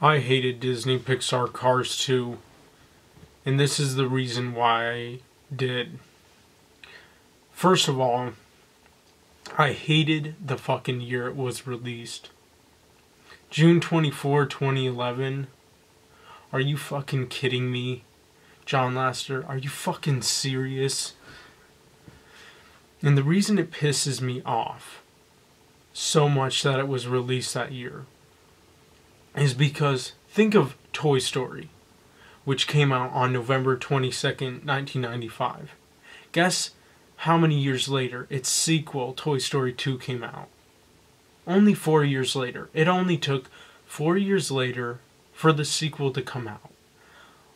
I hated Disney Pixar Cars 2, and this is the reason why I did. First of all, I hated the fucking year it was released. June 24, 2011. Are you fucking kidding me? John Lasseter, are you fucking serious? And the reason it pisses me off so much that it was released that year is because think of Toy Story, which came out on November 22nd, 1995. Guess how many years later its sequel, Toy Story 2, came out? Only 4 years later. It only took 4 years later for the sequel to come out.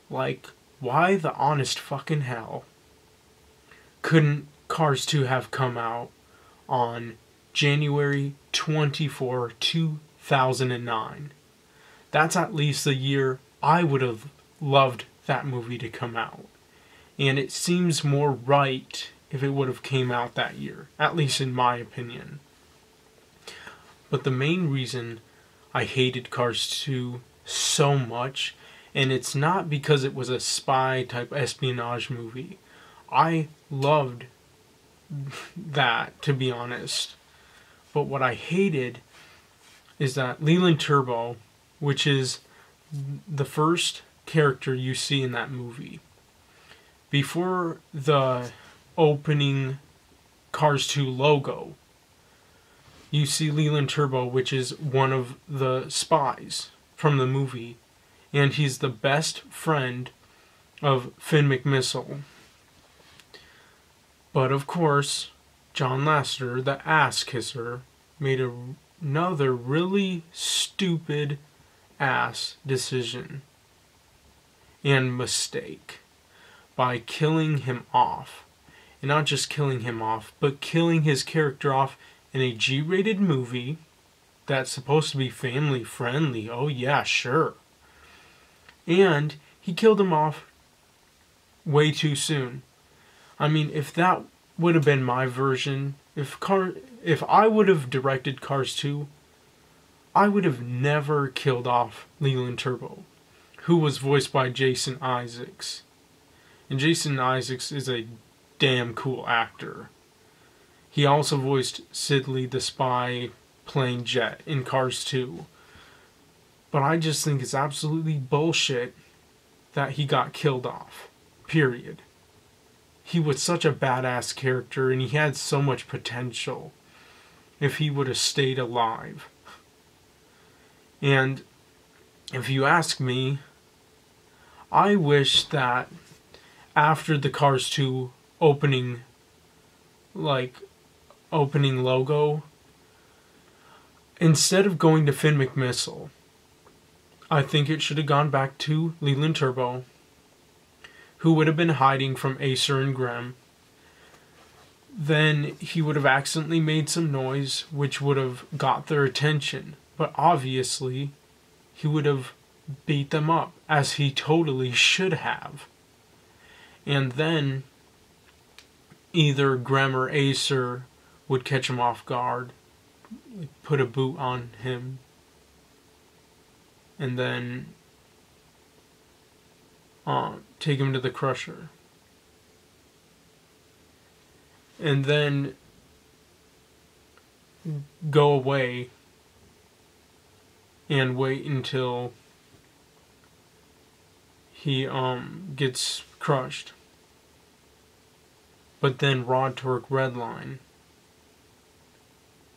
Like, why the honest fucking hell couldn't Cars 2 have come out on January 24, 2009? That's at least the year I would have loved that movie to come out. And it seems more right if it would have came out that year, at least in my opinion. But the main reason I hated Cars 2 so much, and it's not because it was a spy type espionage movie. I loved that, to be honest. But what I hated is that Leland Turbo, which is the first character you see in that movie, before the opening Cars 2 logo, you see Leland Turbo, which is one of the spies from the movie, and he's the best friend of Finn McMissile. But of course, John Lasseter, the ass kisser, made another really stupid ass decision and mistake by killing him off. And not just killing him off, but killing his character off in a G-rated movie that's supposed to be family friendly. Oh yeah, sure. And he killed him off way too soon. I mean, if that would have been my version, if I would have directed Cars 2, I would have never killed off Leland Turbo, who was voiced by Jason Isaacs. And Jason Isaacs is a damn cool actor. He also voiced Sidley the Spy playing Jet in Cars 2. But I just think it's absolutely bullshit that he got killed off. Period. He was such a badass character and he had so much potential if he would have stayed alive. And if you ask me, I wish that after the Cars 2 opening logo, instead of going to Finn McMissile, I think it should have gone back to Leland Turbo, who would have been hiding from Acer and Grem. Then he would have accidentally made some noise which would have got their attention, but obviously he would have beat them up, as he totally should have. And then either Grem or Acer would catch him off guard, put a boot on him, and then take him to the Crusher. And then go away and wait until he gets crushed. But then Rod Torque Redline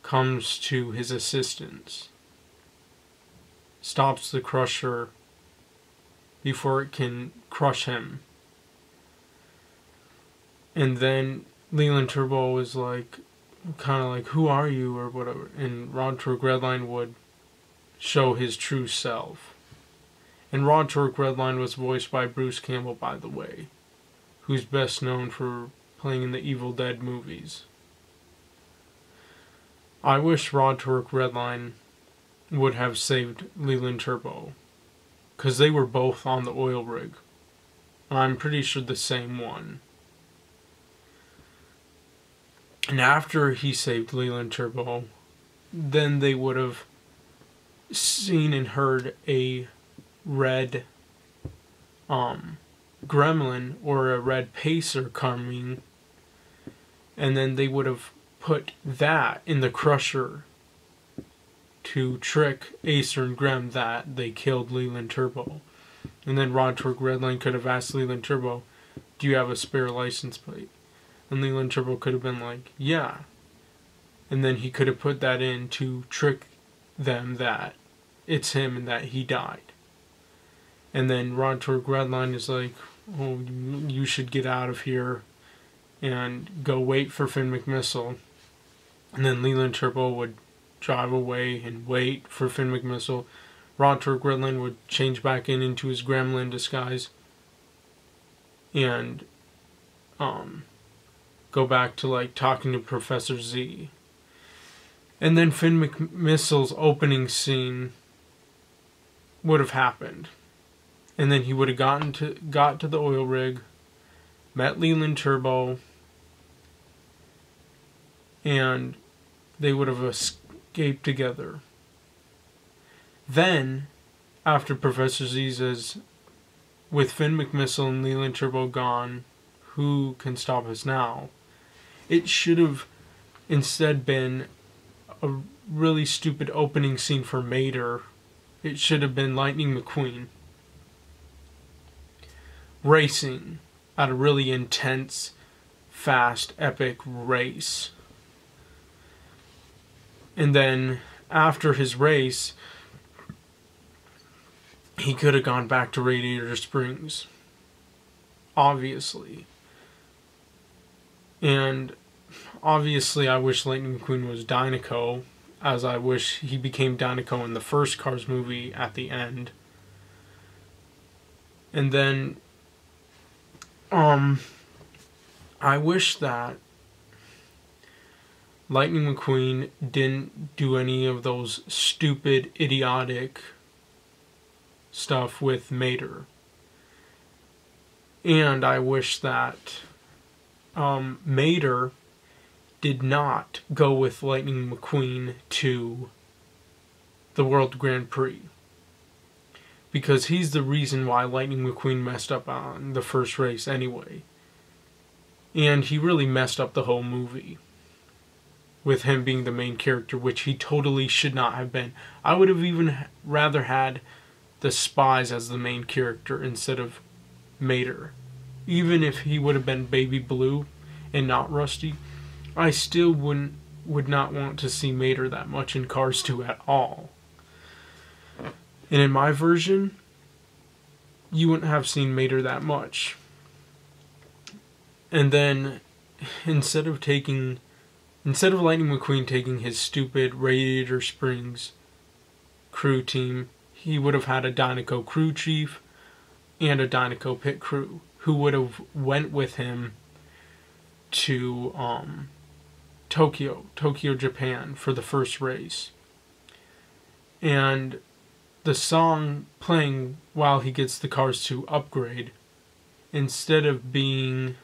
comes to his assistance, stops the Crusher before it can crush him. And then Leland Turbo is like, kind of like, who are you, or whatever. And Rod Torque Redline would show his true self. And Rod Torque Redline was voiced by Bruce Campbell, by the way, who's best known for playing in the Evil Dead movies. I wish Rod Torque Redline would have saved Leland Turbo, because they were both on the oil rig. I'm pretty sure the same one. And after he saved Leland Turbo, then they would have seen and heard a red gremlin or a red pacer coming, and then they would have put that in the crusher to trick Acer and Grem that they killed Leland Turbo. And then Rod Torque Redline could have asked Leland Turbo, do you have a spare license plate? And Leland Turbo could have been like, yeah. And then he could have put that in to trick them that it's him and that he died. And then Rod Torque Redline is like, oh, you should get out of here and go wait for Finn McMissile. And then Leland Turbo would drive away and wait for Finn McMissile. Rod Torque Redline would change back into his gremlin disguise and go back to like talking to Professor Z. And then Finn McMissile's opening scene would have happened. And then he would have got to the oil rig, met Leland Turbo, and they would have escaped together. Then, after Professor Z says, with Finn McMissile and Leland Turbo gone, who can stop us now? It should have instead been a really stupid opening scene for Mater. It should have been Lightning McQueen racing at a really intense, fast, epic race. And then, after his race, he could have gone back to Radiator Springs. Obviously. And obviously I wish Lightning McQueen was Dinoco, as I wish he became Dinoco in the first Cars movie at the end. And then I wish that Lightning McQueen didn't do any of those stupid, idiotic stuff with Mater. And I wish that Mater did not go with Lightning McQueen to the World Grand Prix. Because he's the reason why Lightning McQueen messed up on the first race anyway. And he really messed up the whole movie, with him being the main character, which he totally should not have been. I would have even rather had the spies as the main character instead of Mater. Even if he would have been Baby Blue and not Rusty, I still would not want to see Mater that much in Cars 2 at all. And in my version, you wouldn't have seen Mater that much. And then, instead of Lightning McQueen taking his stupid Radiator Springs crew team, he would have had a Dinoco crew chief and a Dinoco pit crew who would have went with him to Tokyo, Japan for the first race. And the song playing while he gets the Cars 2 upgrade, instead of being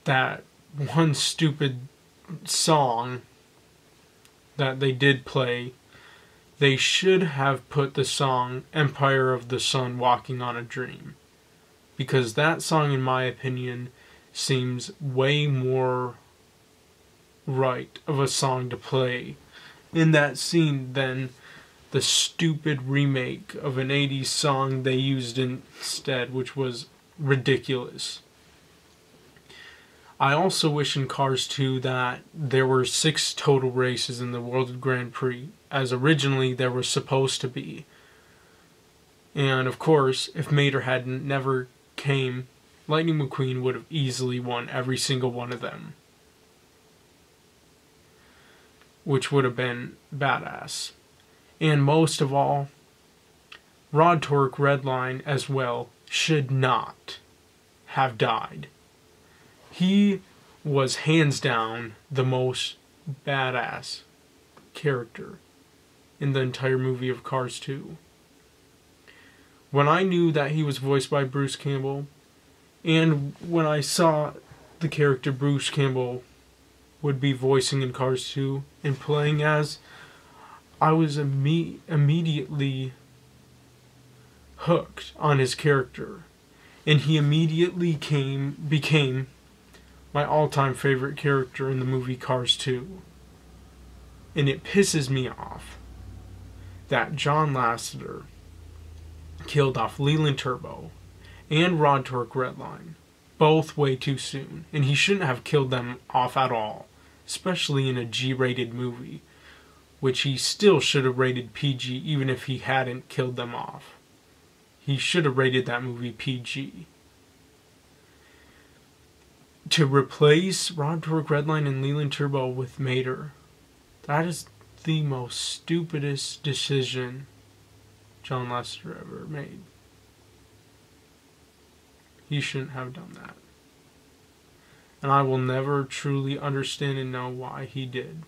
that one stupid song that they did play, they should have put the song Empire of the Sun Walking on a Dream. Because that song, in my opinion, seems way more right of a song to play in that scene than the stupid remake of an 80s song they used instead, which was ridiculous. I also wish in Cars 2 that there were 6 total races in the World Grand Prix, as originally there was supposed to be. And of course, if Mater had never came, Lightning McQueen would have easily won every single one of them, which would have been badass. And most of all, Rod Torque Redline as well should not have died. He was hands down the most badass character in the entire movie of Cars 2. When I knew that he was voiced by Bruce Campbell, and when I saw the character Bruce Campbell would be voicing in Cars 2 and playing as, I was immediately hooked on his character, and he immediately became my all-time favorite character in the movie Cars 2. And it pisses me off that John Lasseter killed off Leland Turbo and Rod Torque Redline, both way too soon, and he shouldn't have killed them off at all, especially in a G-rated movie, which he still should have rated PG even if he hadn't killed them off. He should have rated that movie PG. To replace Rod Torque Redline and Leland Turbo with Mater, that is the most stupidest decision John Lasseter ever made. He shouldn't have done that. And I will never truly understand and know why he did.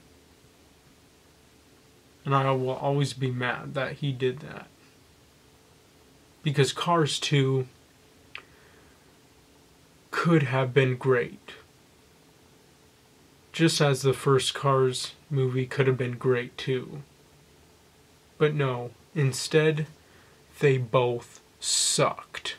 And I will always be mad that he did that. Because Cars 2 could have been great. Just as the first Cars movie could have been great too. But no, instead, they both sucked.